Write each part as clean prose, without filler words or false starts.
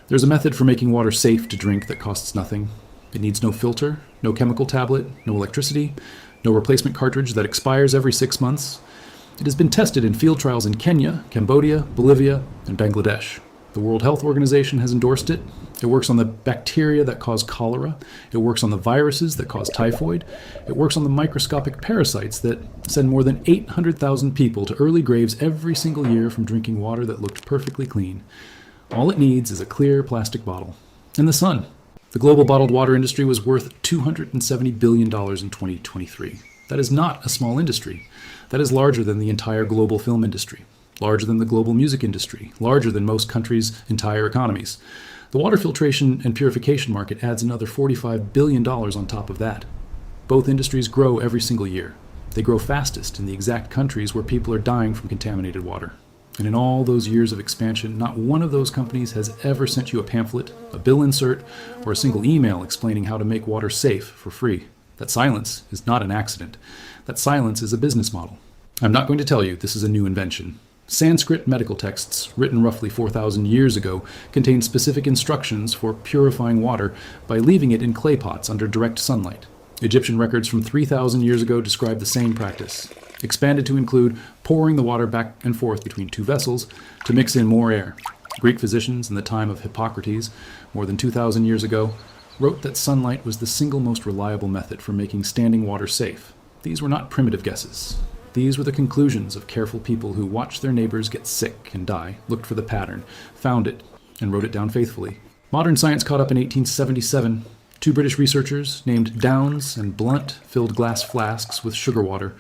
There's a method for making water safe to drink that costs nothing. It needs no filter, no chemical tablet, no electricity, no replacement cartridge that expires every 6 months. It has been tested in field trials in Kenya, Cambodia, Bolivia, and Bangladesh. The World Health Organization has endorsed it. It works on the bacteria that cause cholera. It works on the viruses that cause typhoid. It works on the microscopic parasites that send more than 800,000 people to early graves every single year from drinking water that looked perfectly clean. All it needs is a clear plastic bottle. And the sun. The global bottled water industry was worth $270 billion in 2023. That is not a small industry. That is larger than the entire global film industry, larger than the global music industry, larger than most countries' entire economies. The water filtration and purification market adds another $45 billion on top of that. Both industries grow every single year. They grow fastest in the exact countries where people are dying from contaminated water. And in all those years of expansion, not one of those companies has ever sent you a pamphlet, a bill insert, or a single email explaining how to make water safe for free. That silence is not an accident. That silence is a business model. I'm not going to tell you this is a new invention. Sanskrit medical texts, written roughly 4,000 years ago, contain specific instructions for purifying water by leaving it in clay pots under direct sunlight. Egyptian records from 3,000 years ago describe the same practice, expanded to include pouring the water back and forth between two vessels to mix in more air. Greek physicians in the time of Hippocrates, more than 2,000 years ago, wrote that sunlight was the single most reliable method for making standing water safe. These were not primitive guesses. These were the conclusions of careful people who watched their neighbors get sick and die, looked for the pattern, found it, and wrote it down faithfully. Modern science caught up in 1877. Two British researchers named Downes and Blunt filled glass flasks with sugar water,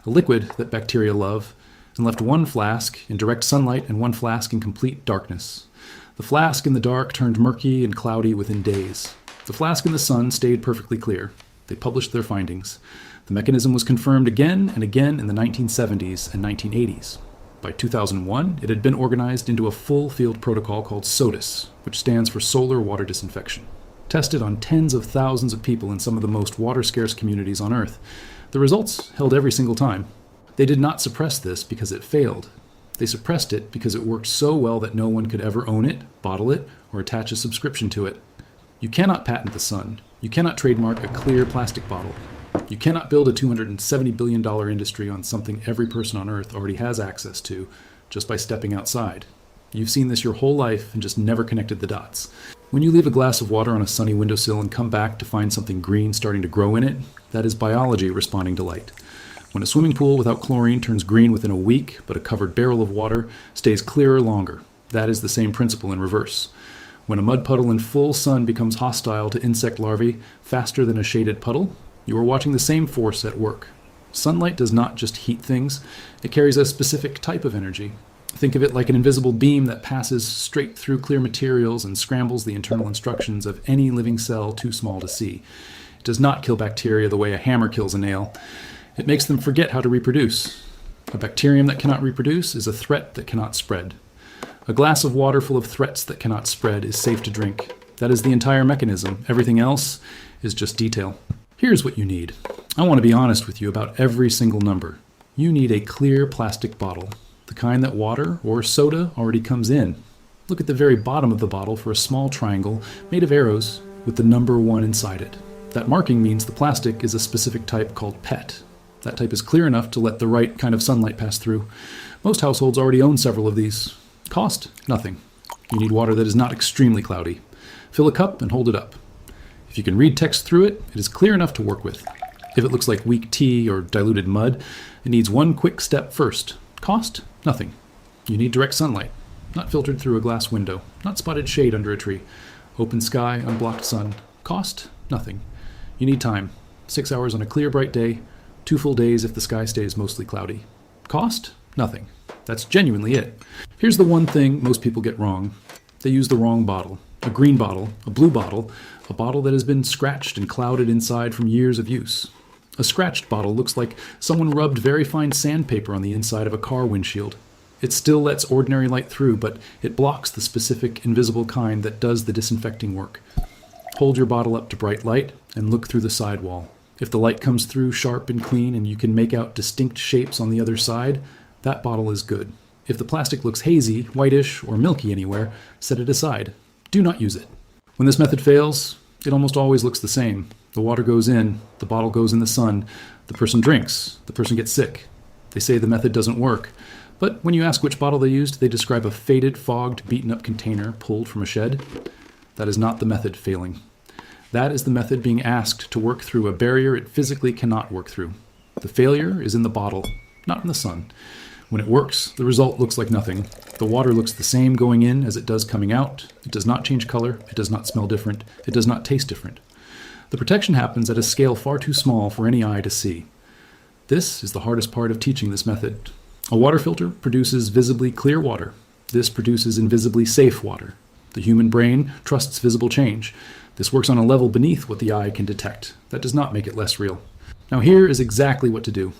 a liquid that bacteria love, and left one flask in direct sunlight and one flask in complete darkness. The flask in the dark turned murky and cloudy within days. The flask in the sun stayed perfectly clear. They published their findings. The mechanism was confirmed again and again in the 1970s and 1980s. By 2001, it had been organized into a full field protocol called SODIS, which stands for Solar Water Disinfection. Tested on tens of thousands of people in some of the most water-scarce communities on Earth, the results held every single time. They did not suppress this because it failed. They suppressed it because it worked so well that no one could ever own it, bottle it, or attach a subscription to it. You cannot patent the sun. You cannot trademark a clear plastic bottle. You cannot build a $270 billion industry on something every person on Earth already has access to just by stepping outside. You've seen this your whole life and just never connected the dots. When you leave a glass of water on a sunny windowsill and come back to find something green starting to grow in it, that is biology responding to light. When a swimming pool without chlorine turns green within a week, but a covered barrel of water stays clearer longer, that is the same principle in reverse. When a mud puddle in full sun becomes hostile to insect larvae faster than a shaded puddle, you are watching the same force at work. Sunlight does not just heat things, it carries a specific type of energy. Think of it like an invisible beam that passes straight through clear materials and scrambles the internal instructions of any living cell too small to see. It does not kill bacteria the way a hammer kills a nail. It makes them forget how to reproduce. A bacterium that cannot reproduce is a threat that cannot spread. A glass of water full of threats that cannot spread is safe to drink. That is the entire mechanism. Everything else is just detail. Here's what you need. I want to be honest with you about every single number. You need a clear plastic bottle, the kind that water or soda already comes in. Look at the very bottom of the bottle for a small triangle made of arrows with the number 1 inside it. That marking means the plastic is a specific type called PET. That type is clear enough to let the right kind of sunlight pass through. Most households already own several of these. Cost? Nothing. You need water that is not extremely cloudy. Fill a cup and hold it up. If you can read text through it, it is clear enough to work with. If it looks like weak tea or diluted mud, it needs one quick step first. Cost? Nothing. You need direct sunlight, not filtered through a glass window, not spotted shade under a tree. Open sky, unblocked sun. Cost? Nothing. You need time. 6 hours on a clear, bright day, 2 full days if the sky stays mostly cloudy. Cost? Nothing. That's genuinely it. Here's the one thing most people get wrong. They use the wrong bottle. A green bottle, a blue bottle, a bottle that has been scratched and clouded inside from years of use. A scratched bottle looks like someone rubbed very fine sandpaper on the inside of a car windshield. It still lets ordinary light through, but it blocks the specific invisible kind that does the disinfecting work. Hold your bottle up to bright light and look through the sidewall. If the light comes through sharp and clean and you can make out distinct shapes on the other side, that bottle is good. If the plastic looks hazy, whitish, or milky anywhere, set it aside. Do not use it. When this method fails, it almost always looks the same. The water goes in, the bottle goes in the sun, the person drinks, the person gets sick. They say the method doesn't work. But when you ask which bottle they used, they describe a faded, fogged, beaten-up container pulled from a shed. That is not the method failing. That is the method being asked to work through a barrier it physically cannot work through. The failure is in the bottle, not in the sun. When it works, the result looks like nothing. The water looks the same going in as it does coming out. It does not change color. It does not smell different. It does not taste different. The protection happens at a scale far too small for any eye to see. This is the hardest part of teaching this method. A water filter produces visibly clear water. This produces invisibly safe water. The human brain trusts visible change. This works on a level beneath what the eye can detect. That does not make it less real. Now here is exactly what to do.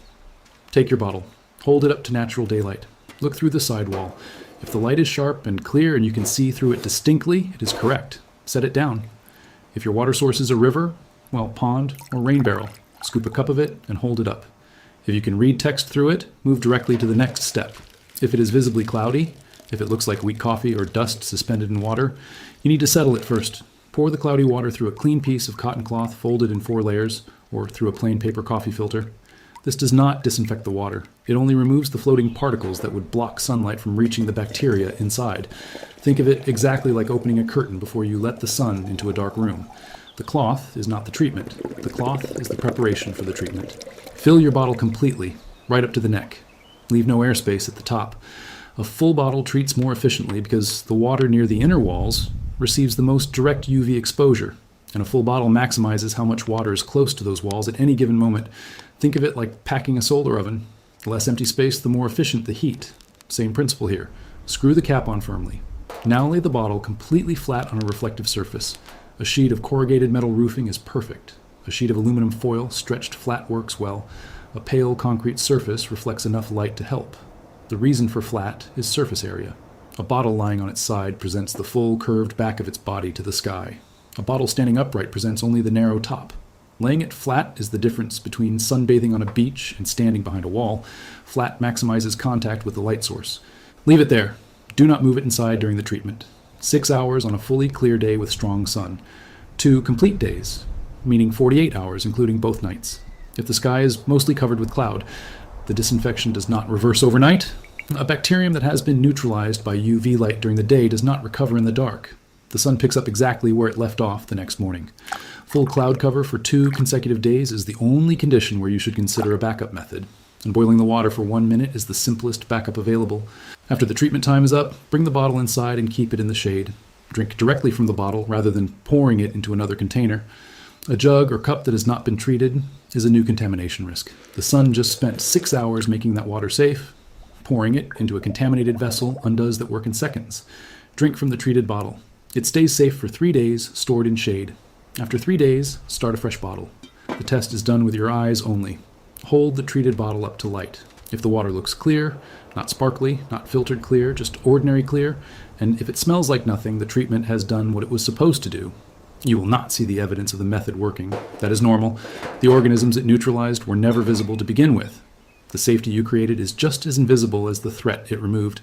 Take your bottle. Hold it up to natural daylight. Look through the sidewall. If the light is sharp and clear and you can see through it distinctly, it is correct. Set it down. If your water source is a river, well, pond or rain barrel, scoop a cup of it and hold it up. If you can read text through it, move directly to the next step. If it is visibly cloudy, if it looks like weak coffee or dust suspended in water, you need to settle it first. Pour the cloudy water through a clean piece of cotton cloth folded in 4 layers, or through a plain paper coffee filter. This does not disinfect the water. It only removes the floating particles that would block sunlight from reaching the bacteria inside. Think of it exactly like opening a curtain before you let the sun into a dark room. The cloth is not the treatment. The cloth is the preparation for the treatment. Fill your bottle completely, right up to the neck. Leave no airspace at the top. A full bottle treats more efficiently because the water near the inner walls receives the most direct UV exposure, and a full bottle maximizes how much water is close to those walls at any given moment. Think of it like packing a solar oven. The less empty space, the more efficient the heat. Same principle here. Screw the cap on firmly. Now lay the bottle completely flat on a reflective surface. A sheet of corrugated metal roofing is perfect. A sheet of aluminum foil stretched flat works well. A pale concrete surface reflects enough light to help. The reason for flat is surface area. A bottle lying on its side presents the full curved back of its body to the sky. A bottle standing upright presents only the narrow top. Laying it flat is the difference between sunbathing on a beach and standing behind a wall. Flat maximizes contact with the light source. Leave it there. Do not move it inside during the treatment. 6 hours on a fully clear day with strong sun. 2 complete days, meaning 48 hours, including both nights. If the sky is mostly covered with cloud, the disinfection does not reverse overnight. A bacterium that has been neutralized by UV light during the day does not recover in the dark. The sun picks up exactly where it left off the next morning. Full cloud cover for 2 consecutive days is the only condition where you should consider a backup method. And boiling the water for 1 minute is the simplest backup available. After the treatment time is up, bring the bottle inside and keep it in the shade. Drink directly from the bottle rather than pouring it into another container. A jug or cup that has not been treated is a new contamination risk. The sun just spent 6 hours making that water safe. Pouring it into a contaminated vessel undoes that work in seconds. Drink from the treated bottle. It stays safe for 3 days, stored in shade. After 3 days, start a fresh bottle. The test is done with your eyes only. Hold the treated bottle up to light. If the water looks clear, not sparkly, not filtered clear, just ordinary clear, and if it smells like nothing, the treatment has done what it was supposed to do. You will not see the evidence of the method working. That is normal. The organisms it neutralized were never visible to begin with. The safety you created is just as invisible as the threat it removed.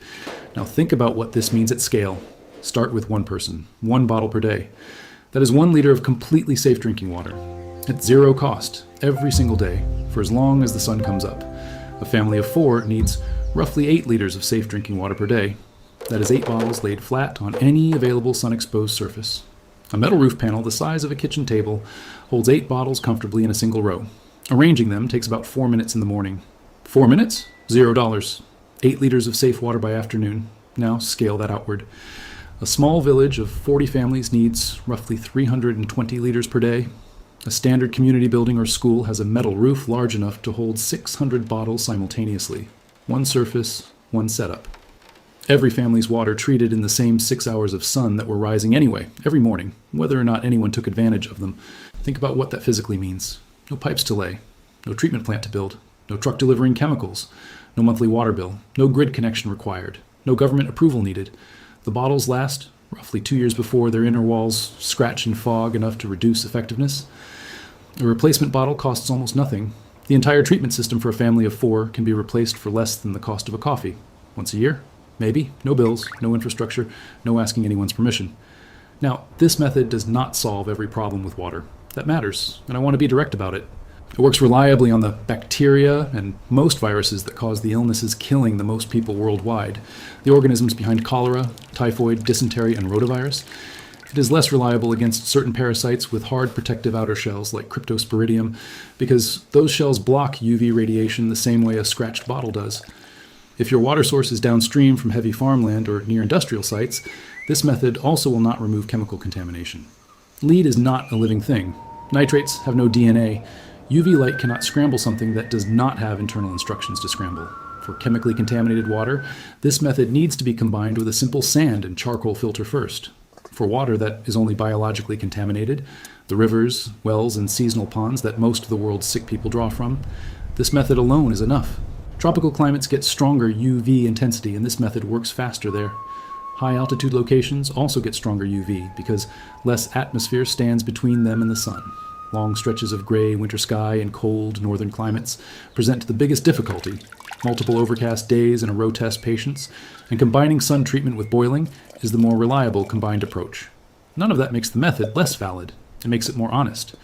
Now think about what this means at scale. Start with 1 person, 1 bottle per day. That is 1 liter of completely safe drinking water. At 0 cost, every single day, for as long as the sun comes up. A family of 4 needs roughly 8 liters of safe drinking water per day. That is 8 bottles laid flat on any available sun-exposed surface. A metal roof panel the size of a kitchen table holds 8 bottles comfortably in a single row. Arranging them takes about 4 minutes in the morning. 4 minutes? $0. 8 liters of safe water by afternoon. Now scale that outward. A small village of 40 families needs roughly 320 liters per day. A standard community building or school has a metal roof large enough to hold 600 bottles simultaneously. 1 surface, 1 setup. Every family's water treated in the same 6 hours of sun that were rising anyway, every morning, whether or not anyone took advantage of them. Think about what that physically means. No pipes to lay, no treatment plant to build, no truck delivering chemicals, no monthly water bill, no grid connection required, no government approval needed. The bottles last roughly 2 years before their inner walls scratch and fog enough to reduce effectiveness. A replacement bottle costs almost nothing. The entire treatment system for a family of 4 can be replaced for less than the cost of a coffee. Once a year? Maybe. No bills, no infrastructure, no asking anyone's permission. Now, this method does not solve every problem with water. That matters, and I want to be direct about it. It works reliably on the bacteria and most viruses that cause the illnesses killing the most people worldwide, the organisms behind cholera, typhoid, dysentery, and rotavirus. It is less reliable against certain parasites with hard protective outer shells like cryptosporidium, because those shells block UV radiation the same way a scratched bottle does. If your water source is downstream from heavy farmland or near industrial sites, this method also will not remove chemical contamination. Lead is not a living thing. Nitrates have no DNA. UV light cannot scramble something that does not have internal instructions to scramble. For chemically contaminated water, this method needs to be combined with a simple sand and charcoal filter first. For water that is only biologically contaminated, the rivers, wells, and seasonal ponds that most of the world's sick people draw from, this method alone is enough. Tropical climates get stronger UV intensity, and this method works faster there. High-altitude locations also get stronger UV because less atmosphere stands between them and the sun. Long stretches of gray winter sky and cold northern climates present the biggest difficulty. Multiple overcast days in a row test patients, and combining sun treatment with boiling is the more reliable combined approach. None of that makes the method less valid. It makes it more honest.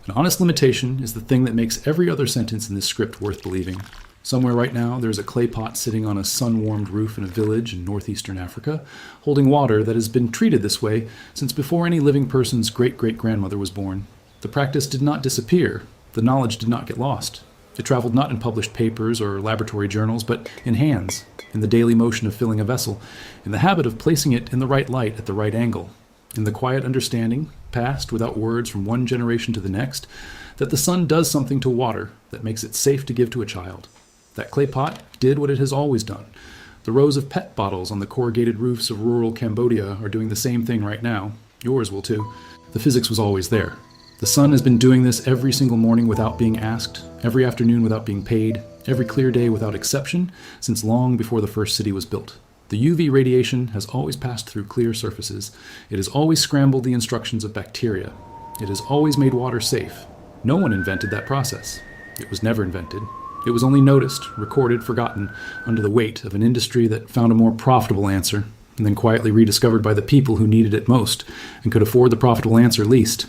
An honest limitation is the thing that makes every other sentence in this script worth believing. Somewhere right now, there's a clay pot sitting on a sun-warmed roof in a village in northeastern Africa, holding water that has been treated this way since before any living person's great-great-grandmother was born. The practice did not disappear. The knowledge did not get lost. It traveled not in published papers or laboratory journals, but in hands, in the daily motion of filling a vessel, in the habit of placing it in the right light at the right angle, in the quiet understanding, passed without words from one generation to the next, that the sun does something to water that makes it safe to give to a child. That clay pot did what it has always done. The rows of PET bottles on the corrugated roofs of rural Cambodia are doing the same thing right now. Yours will too. The physics was always there. The sun has been doing this every single morning without being asked, every afternoon without being paid, every clear day without exception, since long before the first city was built. The UV radiation has always passed through clear surfaces. It has always scrambled the instructions of bacteria. It has always made water safe. No one invented that process. It was never invented. It was only noticed, recorded, forgotten, under the weight of an industry that found a more profitable answer, and then quietly rediscovered by the people who needed it most and could afford the profitable answer least.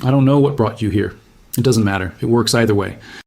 I don't know what brought you here. It doesn't matter. It works either way.